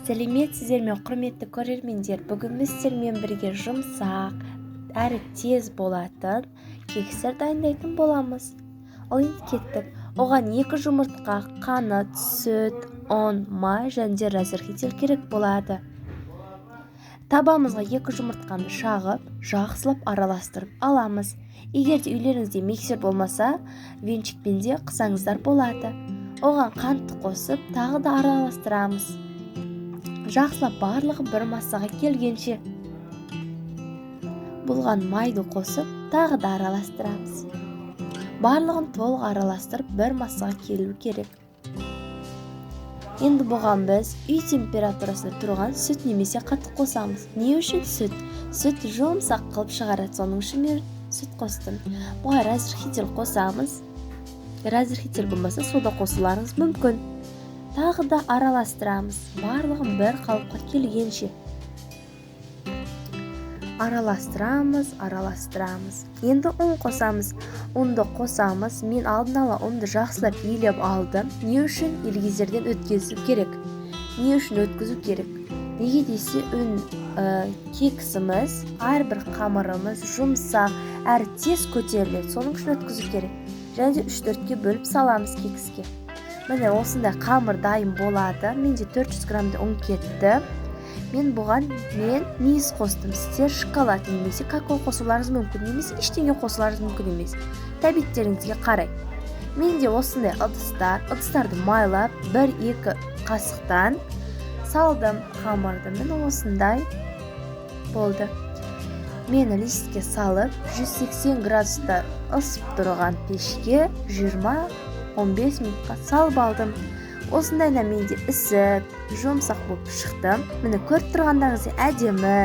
Сәлеметсіздер ме, құрметті көрермендер. Бүгін біз сіздермен бірге жұмсақ әрі тез болатын кексер дайындайтын боламыз. Ал енді кеттік. Оған 2 жұмыртқа, қант, сүт, ұн, май және разрыхитель керек болады. Табамызға 2 жұмыртқаны шағып, жақсылап араластырып аламыз. Егер де үйлеріңізде миксер болмаса, венчикпен де қысаңыздар болады. Оған қантты қосып, тағы да араластырамыз. Жақсылап барлығы бір массаға келгенше. Бұлған майды қосып, тағы да араластырамыз. Барлығын толық араластырып, бір массаға келу керек. Енді бұған біз үй температурасында тұрған сүт немесе қант қосамыз. Не үшін сүт? Сүт жұмсақ қылып шығарады, соның үшін мен сүт қостым. Бұға разрыхитель қосамыз. Разрыхитель болмаса сода қосуларыңыз мүмкін. Тағы да араластырамыз. Барлығын бір қалыпқа келгенше. Араластырамыз. Енді ұн қосамыз. Ұнды қосамыз. Мен алдын ала ұнды жақсылап елеп алдым. Не үшін? Елгезерден өткізу керек. Не үшін өткізу керек? Неге десе кексіміз, әрбір қамырымыз жұмсақ, әрі тез көтеріледі. Соның үшін өткізу керек. Және 3-4-ке бөліп саламыз кекске. Міне осындай қамыр дайын болады. Менде 400 граммды ұн кетті. Мен бұған мейіз қостым. Сіздер шоколад немесе какао қосуларыңыз мүмкін, немесе ештеңе қосуларыңыз мүмкін емес. Тәбеттеріңізге қарай. Менде осындай ыдыстарды майлап 1-2 қасықтан салдым қамырды. Мен осындай болды. Мен листке салып 180 градуста ысып тұрған пешке 20-15 минутқа салып алдым. Осындайда менде ісіп, жұмсақ болып шықтым. Міне көріп тұрғандарыңыз әдемі,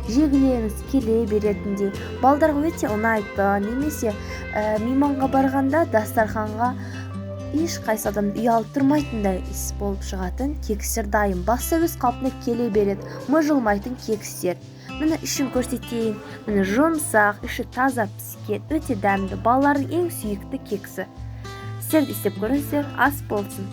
жегілеріңіз келе беретіндей. Балдарға өте ұнайды, немесе мейманға барғанда дастарханға ешқайсы адамды ұялтырмайтындай іс болып шығатын кексер дайын. Басы өз қалпына келе береді, мыжылмайтын кексер. Міне ішін көрсетейін. Міне жұмсақ, іші таза піскен, өте дәмді. Балалардың ең сүйікті кексі. Сіздер де істеп көріңіздер, ас болсын.